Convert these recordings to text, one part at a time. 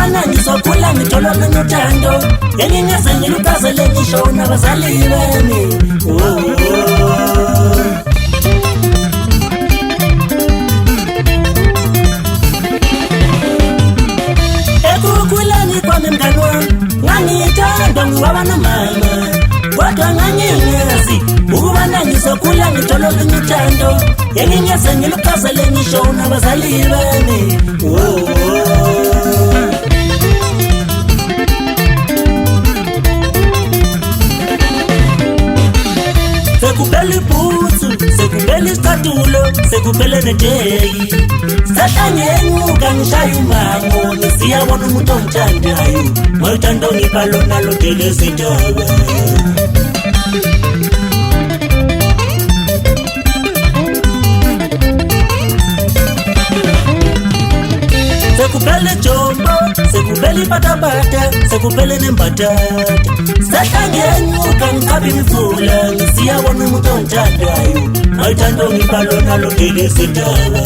ukubana ngizokhula ngitholwe nothando engingeze ngilukazele ngisho nabazali bami. Ekukhuleni kwami mngani wami ngangithandwa ngubaba nomama, kodwa ngangingazi ukubana ngizokhula ngitholwe nothando engingeze ngilukazele ngisho nabazali bami. Sekupeli putsu, sekupeli statulo, sekupele neteki. Sahlangenyuka ngishaya umango, ngisiyabona umuntu ongithandayo, ngothando ngibalo nalo delezindaba. Sekupele jombo, sekupele patapata, sekupele nembatata. Sahlangenyuka ngikhabe imvula, ngisiyabona umuntu ongithandayo, ngothando ngibalo nalo delezindaba.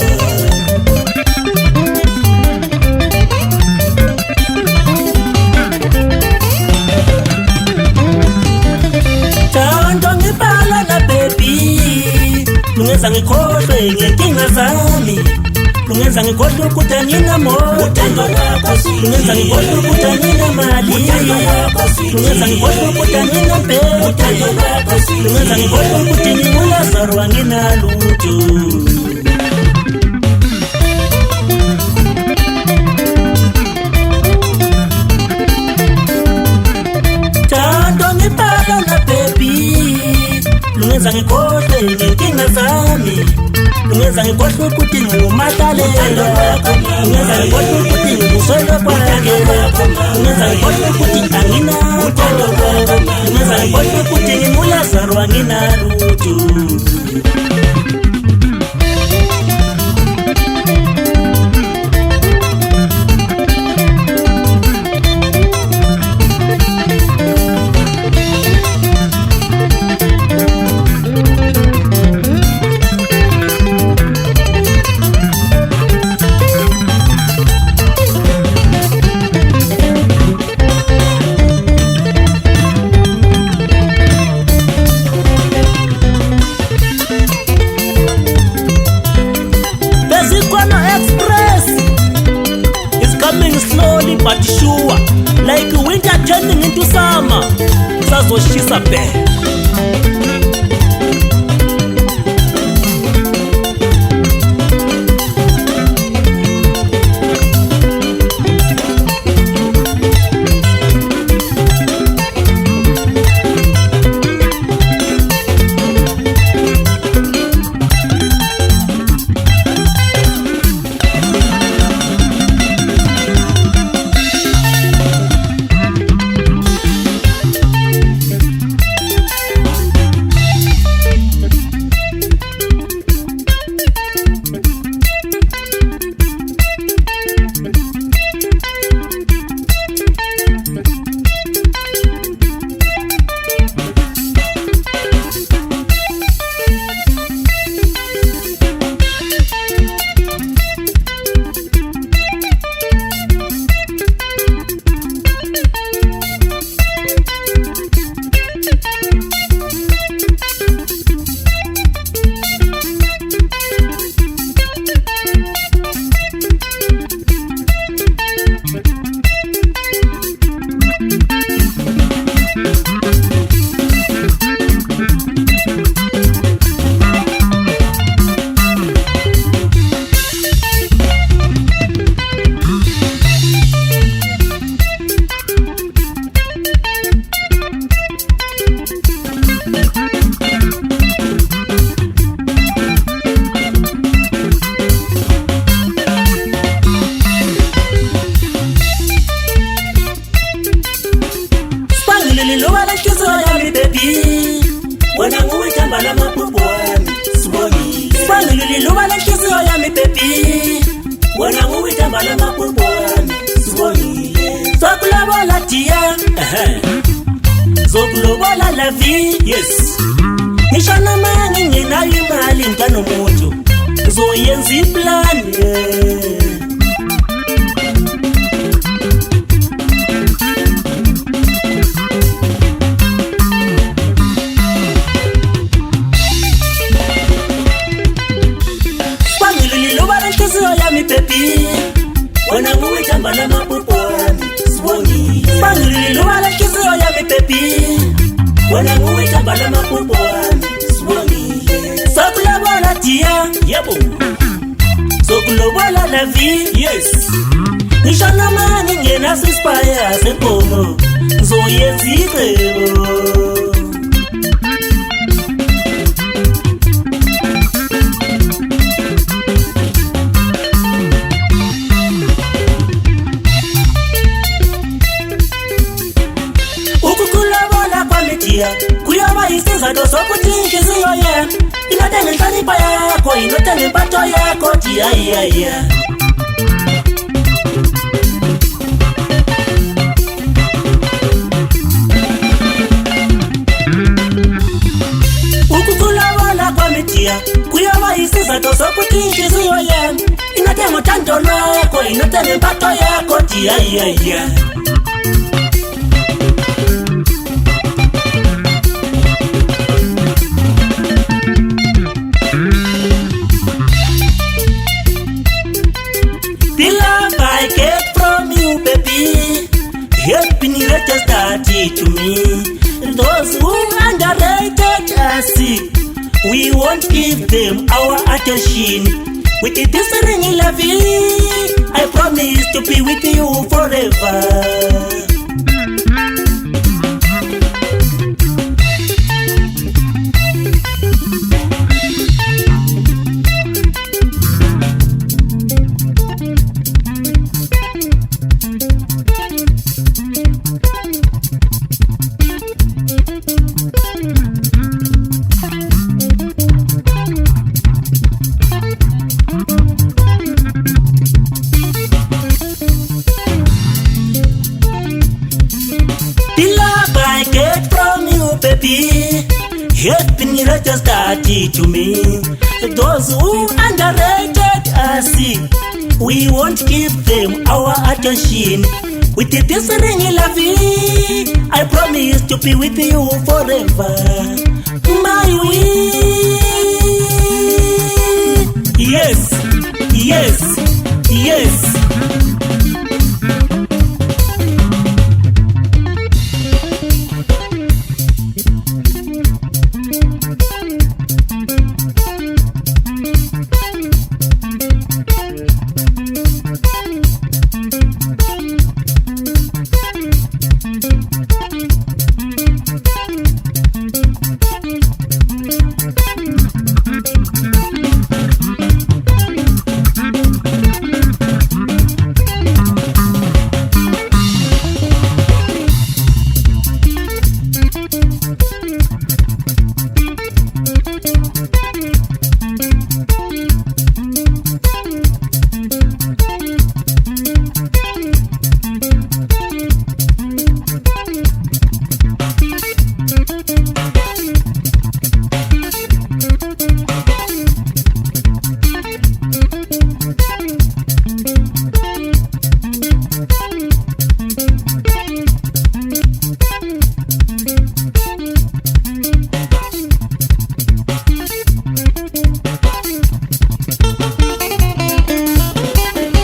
Thando ngibala na baby, lungenza ngikhohlwe ngenkinga zami, lungenza ngikhohlwe ukuthi anginamona, lungenza ngikhohlwe ukuthi anginamali, lungenza ngikhohlwe ukuthi anginambeko, lungenza ngikhohlwe ukuthi ngingulazaro anginalutho. Thando ngibala na baby, lungenza ngikhohlwe ngenkinga zami, lungenza ngikhohlwe ukuthi ngumatalela, lungenza ngikhohlwe ukuthi nguswele kwakhe, lungenza ngikhohlwe ukuthi anginamthando, lungenza ngikhohlwe ukuthi ngingulazaro anginalutho. Slowly but sure, like winter turning into summer. Sazoshisa be. Zokulobola la vie, yes. Nishana mani ngenayo imali ngano moto, zoyenza iplan. Pangililo wala kisiyo ya mipepi Wena nguwita bala mapupo Swangile Sokulobola tia Yebo Sokulobola la vie Yes Nishana mani ngena sispaya Senkono Zoye zikebo Kuyaba isiza dosokuthi inhliziyo yakho inotenge inhlonipho yakho inotenge impatho yakho tia Ukukhulabala kwami tia kuyaba isiza dosokuthi inhliziyo yakho inotenge uthando lwakho inotenge impatho yakho tia The love I get from you, baby, helping you just started to me. Those who underrated us, we won't give them our attention. With this ring in la vie, I promise to be with you forever. Baby, helping you just started to me. Those who underrated us, we won't give them our attention. With this ring in la vie, I promise to be with you forever. My way. Yes, yes, yes.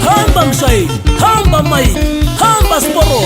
Hamba mshay, hamba mai, hamba sporo.